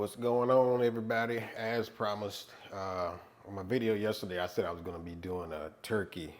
What's going on, everybody? As promised, on my video yesterday, I said I was going to be doing a turkey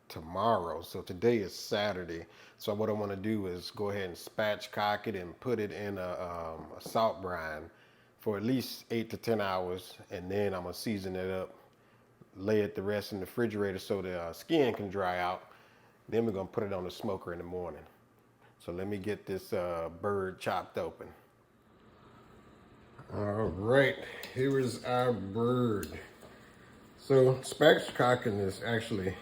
tomorrow. So today is Saturday. So what I want to do is go ahead and spatchcock it and put it in a salt brine for at least 8 to 10 hours. And then I'm going to season it up, lay it the rest in the refrigerator so the skin can dry out. Then we're going to put it on the smoker in the morning. So let me get this bird chopped open. All right, here is our bird. So spatchcocking is actually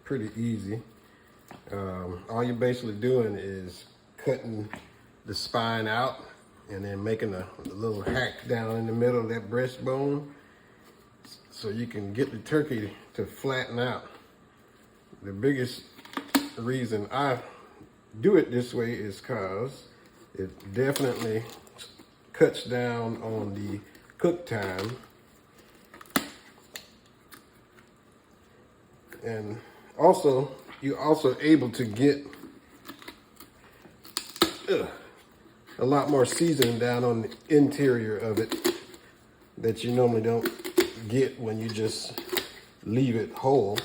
pretty easy. All you're basically doing is cutting the spine out and then making a little hack down in the middle of that breastbone so you can get the turkey to flatten out. The biggest reason I do it this way is because it definitely cuts down on the cook time, and also you're also able to get a lot more seasoning down on the interior of it that you normally don't get when you just leave it whole.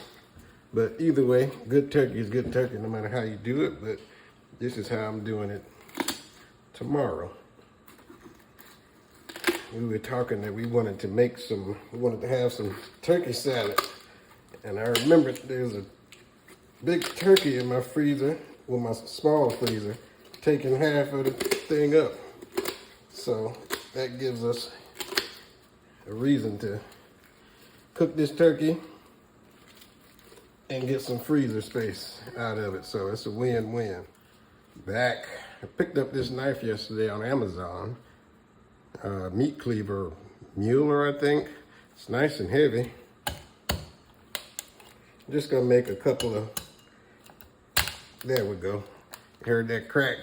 But either way, good turkey is good turkey no matter how you do it, but this is how I'm doing it tomorrow. We were talking that we wanted to have some turkey salad. And I remembered there's a big turkey in my freezer, with my small freezer, taking half of the thing up. So that gives us a reason to cook this turkey and get some freezer space out of it. So it's a win-win. I picked up this knife yesterday on Amazon. Meat cleaver, Mueller, I think. It's nice and heavy. I'm just gonna make a couple of, there we go. Heard that crack?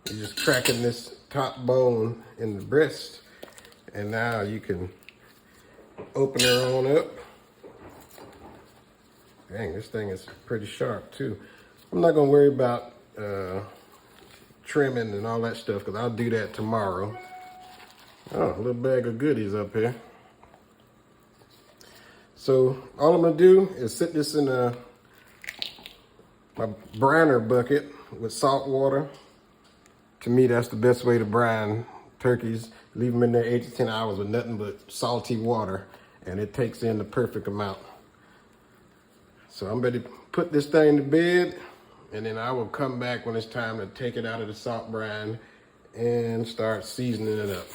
You're just cracking this top bone in the breast, and now you can open her on up. Dang, this thing is pretty sharp too. I'm not gonna worry about trimming and all that stuff because I'll do that tomorrow. Oh, a little bag of goodies up here. So all I'm gonna do is sit this in my briner bucket with salt water. To me, that's the best way to brine turkeys. Leave them in there 8 to 10 hours with nothing but salty water, and it takes in the perfect amount. So I'm ready to put this thing to bed, and then I will come back when it's time to take it out of the salt brine and start seasoning it up.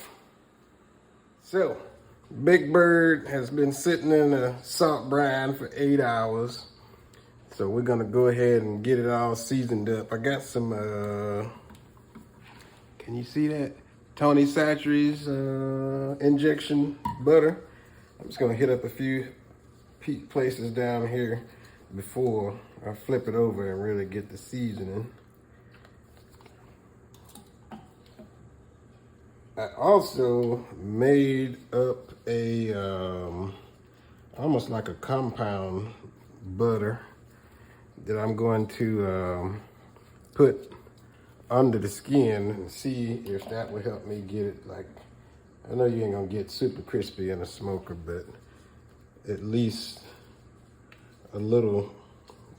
So, Big Bird has been sitting in a salt brine for 8 hours. So we're gonna go ahead and get it all seasoned up. I got some, can you see that? Tony Chachere's injection butter. I'm just gonna hit up a few places down here before I flip it over and really get the seasoning. I also made up a almost like a compound butter that I'm going to put under the skin and see if that will help me get it, like, I know you ain't gonna get super crispy in a smoker, but at least a little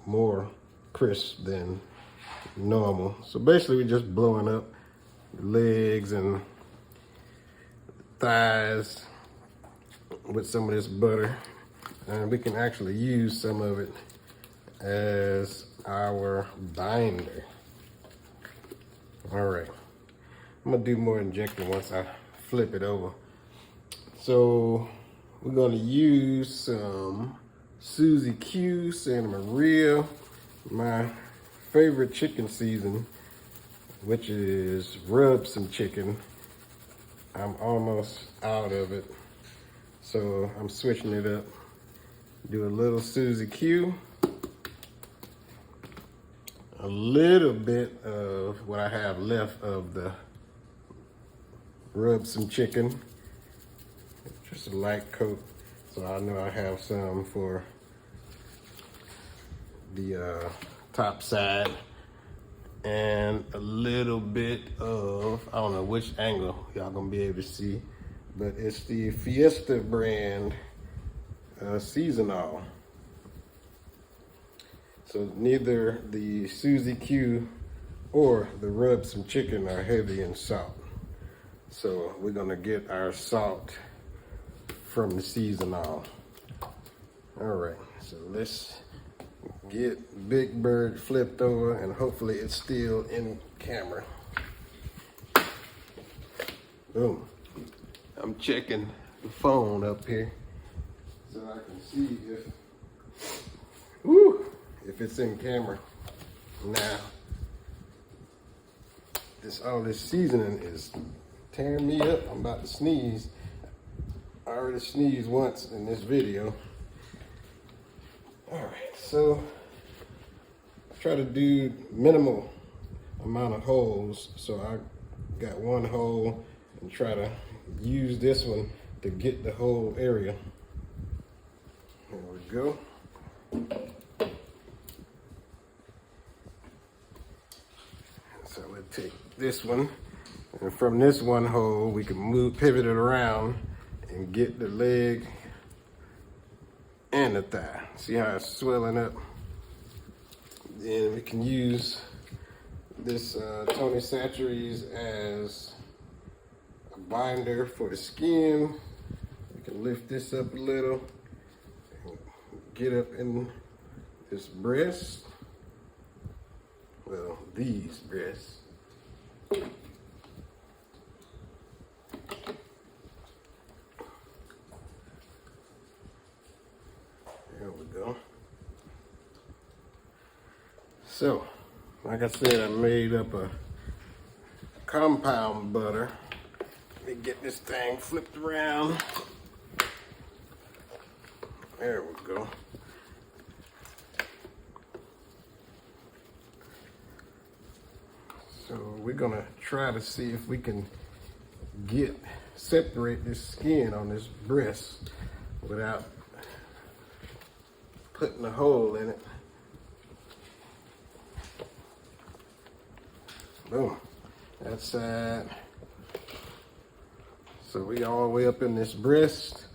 more crisp than normal. So basically we're just blowing up the legs and thighs with some of this butter, and we can actually use some of it as our binder. All right, I'm gonna do more injecting once I flip it over. So we're gonna use some Suzy Q Santa Maria, my favorite chicken season, which is rub some chicken. I'm almost out of it, so I'm switching it up. Do a little Suzy Q, a little bit of what I have left of the rub some chicken, just a light coat, so I know I have some for the top side. and a little bit of, I don't know which angle y'all gonna be able to see, but it's the Fiesta brand seasonal. So neither the Suzy Q or the Rub Some Chicken are heavy in salt. So we're gonna get our salt from the seasonal. All right, so let's get Big Bird flipped over, and hopefully it's still in camera. Boom. I'm checking the phone up here so I can see if it's in camera. Now, all this seasoning is tearing me up. I'm about to sneeze. I already sneezed once in this video. All right, so try to do minimal amount of holes. So I got one hole and try to use this one to get the whole area. There we go. So we'll take this one, and from this one hole we can pivot it around and get the leg and the thigh. See how it's swelling up? Then we can use this Tony Chachere's as a binder for the skin. We can lift this up a little and get up in this breast. Well, these breasts. There we go. So, like I said, I made up a compound butter. Let me get this thing flipped around. There we go. So we're gonna try to see if we can separate this skin on this breast without putting a hole in it. Boom, that side. So we all the way up in this breast,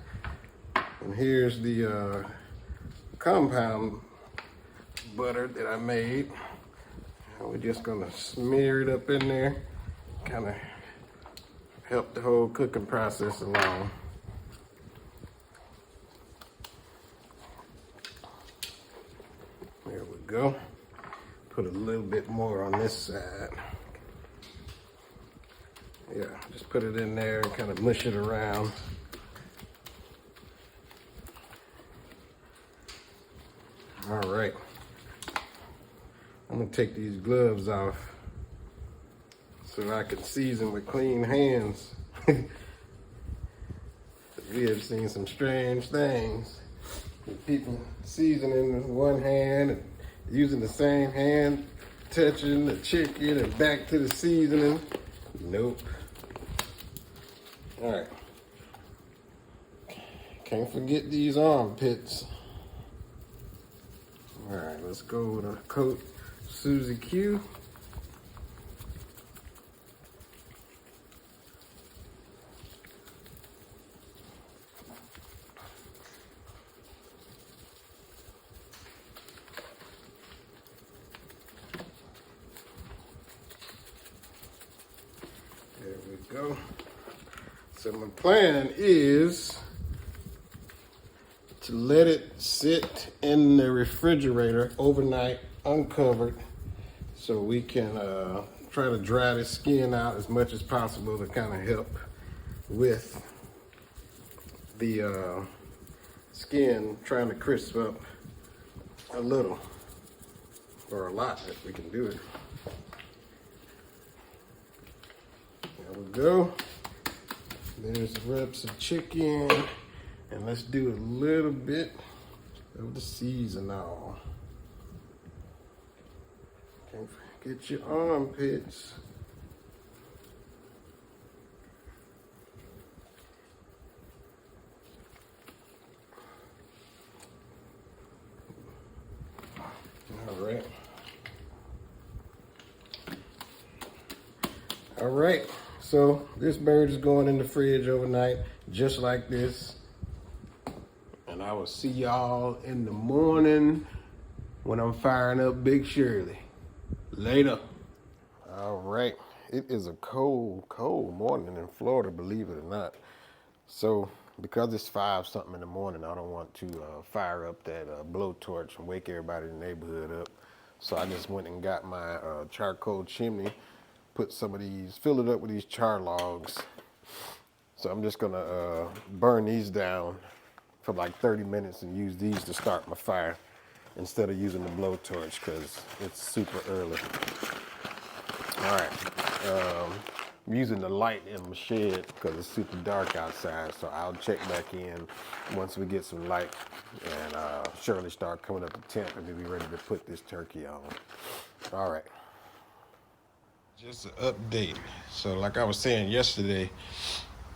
and here's the compound butter that I made. We're just gonna smear it up in there, kind of help the whole cooking process along. There we go. Put a little bit more on this side. Yeah, just put it in there and kind of mush it around. All right. I'm gonna take these gloves off so I can season with clean hands. We have seen some strange things with people seasoning with one hand and using the same hand, touching the chicken and back to the seasoning. Nope. All right. Can't forget these armpits. All right, let's go with a coat Suzy Q. There we go. So my plan is to let it sit in the refrigerator overnight uncovered, so we can try to dry the skin out as much as possible to kind of help with the skin trying to crisp up a little, or a lot if we can do it. There we go. There's the rubs of chicken, and let's do a little bit of the seasonal. Can't forget your armpits. All right. All right, so this bird is going in the fridge overnight, just like this. And I will see y'all in the morning when I'm firing up Big Shirley. Later. All right, it is a cold, cold morning in Florida, believe it or not. So, because it's 5-something in the morning, I don't want to fire up that blowtorch and wake everybody in the neighborhood up. So I just went and got my charcoal chimney, put some of these, fill it up with these char logs. So I'm just gonna burn these down for like 30 minutes and use these to start my fire instead of using the blowtorch because it's super early. All right, I'm using the light in my shed because it's super dark outside, so I'll check back in once we get some light and Shirley start coming up the temp and then be ready to put this turkey on. All right. Just an update. So like I was saying yesterday,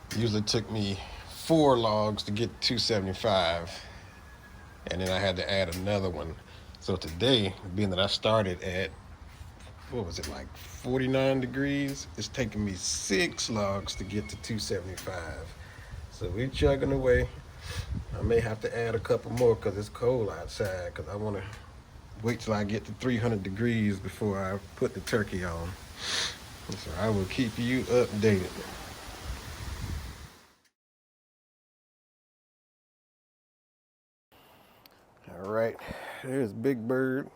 it usually took me 4 logs to get 275, and then I had to add another one. So today, being that I started at, what was it, like 49 degrees, it's taking me 6 logs to get to 275. So we're chugging away. I may have to add a couple more because it's cold outside, because I want to wait till I get to 300 degrees before I put the turkey on. So I will keep you updated. All right, there's Big Bird,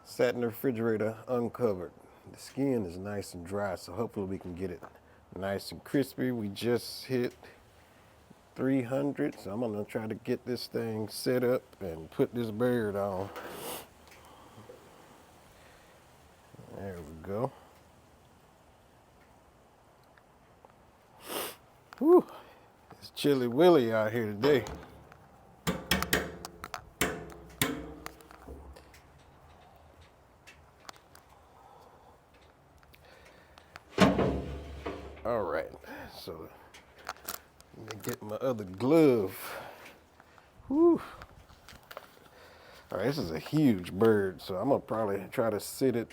sat in the refrigerator uncovered. The skin is nice and dry, so hopefully we can get it nice and crispy. We just hit 300, so I'm gonna try to get this thing set up and put this bird on. There we go. Whew, it's chilly willy out here today. All right, so let me get my other glove. Whew. All right, this is a huge bird, so I'm gonna probably try to sit it.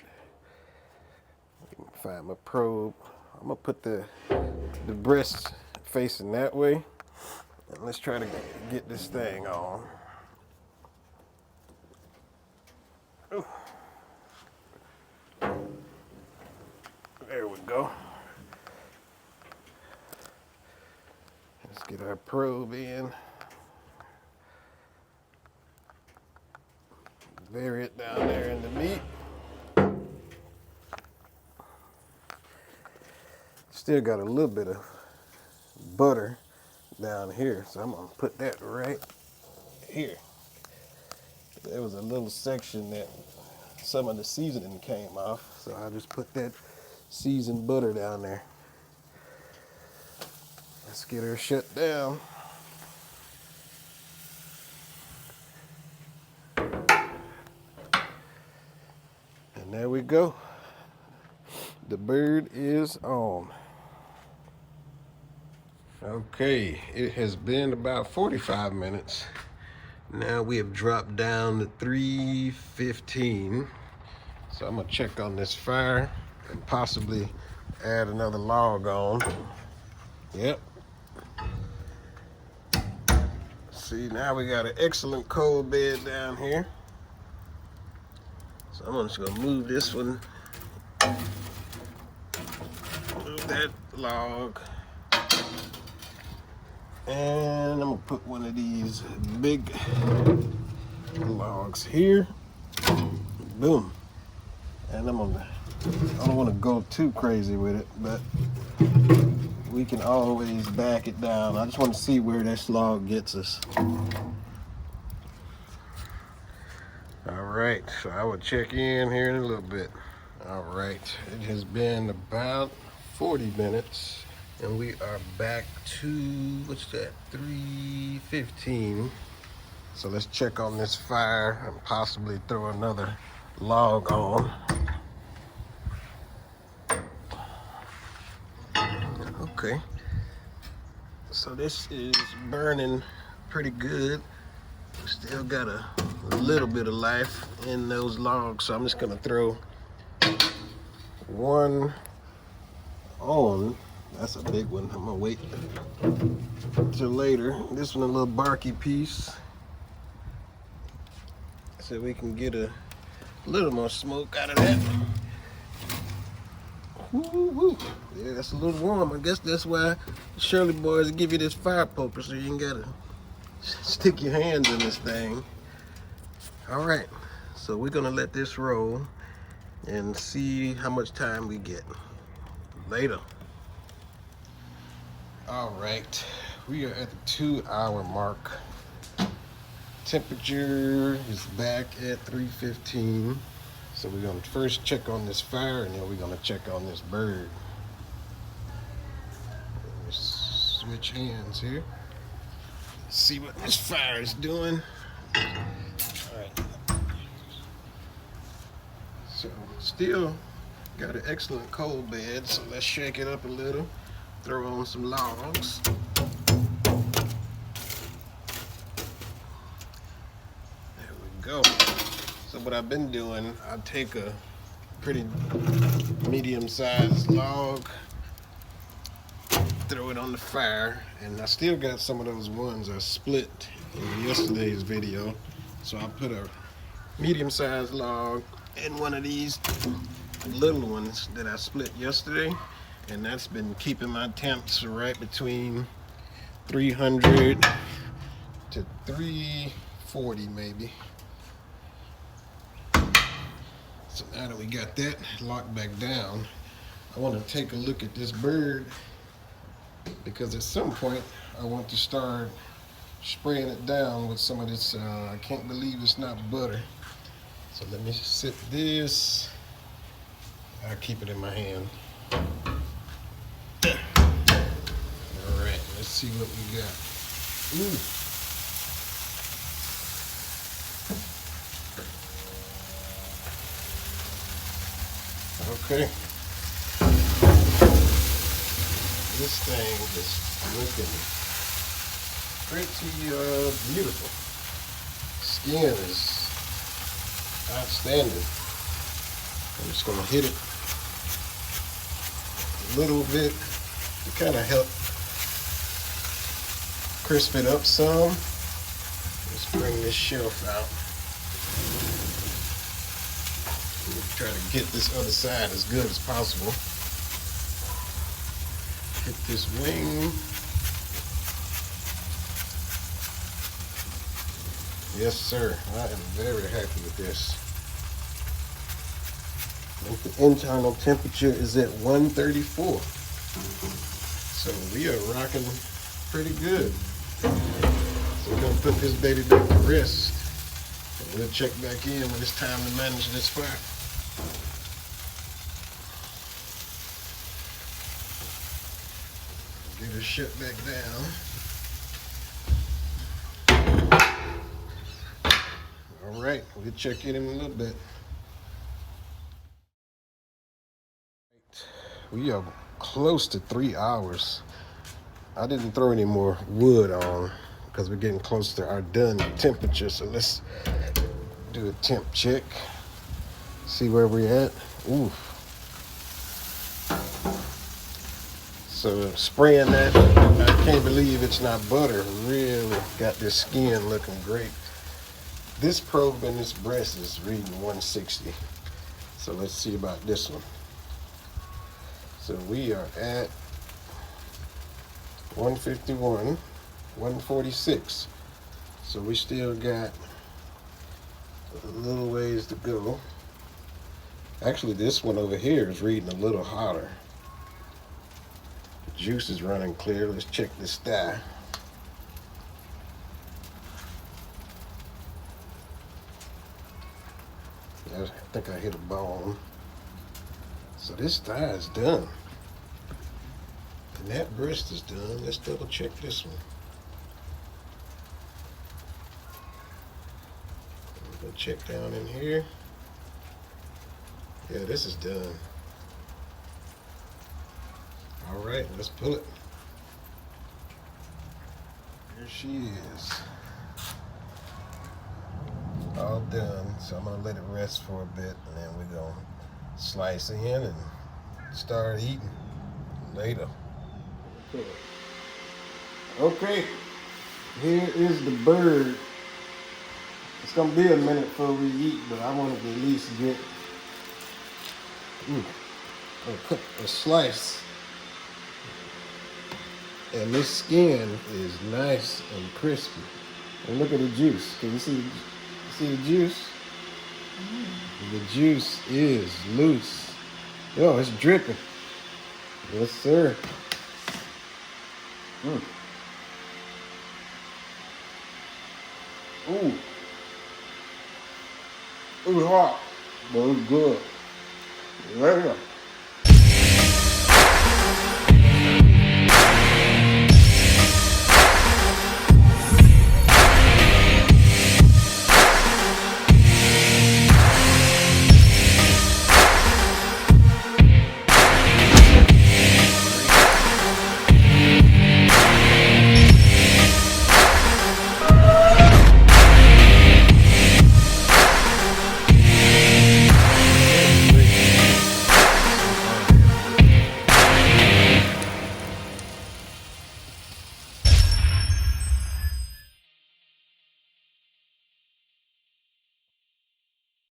Find my probe. I'm gonna put the breast facing that way, and let's try to get this thing on. Ooh. There we go. Let's get our probe in. Bury it down there in the meat. Still got a little bit of butter down here, so I'm gonna put that right here. There was a little section that some of the seasoning came off, so I just put that seasoned butter down there. Let's get her shut down. And there we go. The bird is on. Okay, it has been about 45 minutes. Now we have dropped down to 315. So I'm gonna check on this fire and possibly add another log on. Yep. See, now we got an excellent cold bed down here. So I'm just gonna move this one. Move that log. And I'm gonna put one of these big logs here. Boom. And I don't want to go too crazy with it, but we can always back it down. I just want to see where this log gets us. All right, so I will check in here in a little bit. All right, it has been about 40 minutes. And we are back to, what's that, 315. So let's check on this fire and possibly throw another log on. Okay. So this is burning pretty good. Still got a little bit of life in those logs. So I'm just gonna throw one on. That's a big one. I'm gonna wait till later. This one a little barky piece, so we can get a little more smoke out of that. Woo-woo. Yeah, that's a little warm. I guess that's why Shirley boys give you this fire poker, so you ain't gotta stick your hands in this thing. All right, so we're gonna let this roll and see how much time we get. Later. All right, we are at the 2-hour mark. Temperature is back at 315. So we're gonna first check on this fire, and then we're gonna check on this bird. Let's switch hands here. See what this fire is doing. All right. So still got an excellent coal bed, so let's shake it up a little. Throw on some logs. There we go. So what I've been doing, I take a pretty medium-sized log, throw it on the fire, and I still got some of those ones I split in yesterday's video. So I put a medium-sized log in one of these little ones that I split yesterday, and that's been keeping my temps right between 300 to 340 maybe. So now that we got that locked back down, I want to take a look at this bird, because at some point I want to start spraying it down with some of this, I can't believe it's not butter. So let me sip this. I'll keep it in my hand. All right, let's see what we got. Ooh. Okay. This thing is looking pretty beautiful. Skin is outstanding. I'm just gonna hit it a little bit to kind of help crisp it up some. Let's bring this shelf out. Try to get this other side as good as possible. Hit this wing. Yes, sir. I am very happy with this. The internal temperature is at 134. So we are rocking pretty good. So we're gonna put this baby back to rest. And we'll check back in when it's time to manage this fire. Get her shut back down. All right, we'll check in a little bit. We are close to 3 hours. I didn't throw any more wood on because we're getting close to our done temperature. So let's do a temp check. See where we're at. Ooh. So spraying that, I can't believe it's not butter. Really got this skin looking great. This probe in this breast is reading 160. So let's see about this one. So we are at 151, 146. So we still got a little ways to go. Actually, this one over here is reading a little hotter. The juice is running clear. Let's check this thigh. I think I hit a bone. So this thigh is done. And that breast is done. Let's double check this one. I'm gonna check down in here. Yeah, this is done. All right, let's pull it. Here she is. All done. So I'm gonna let it rest for a bit, and then we're gonna slice in and start eating. later. Okay, here is the bird. It's gonna be a minute before we eat, but I want to at least get a slice. And this skin is nice and crispy. And look at the juice. Can you see the juice? The juice is loose. Yo, it's dripping. Yes, sir. Ooh. It was hot, but it was good. Later.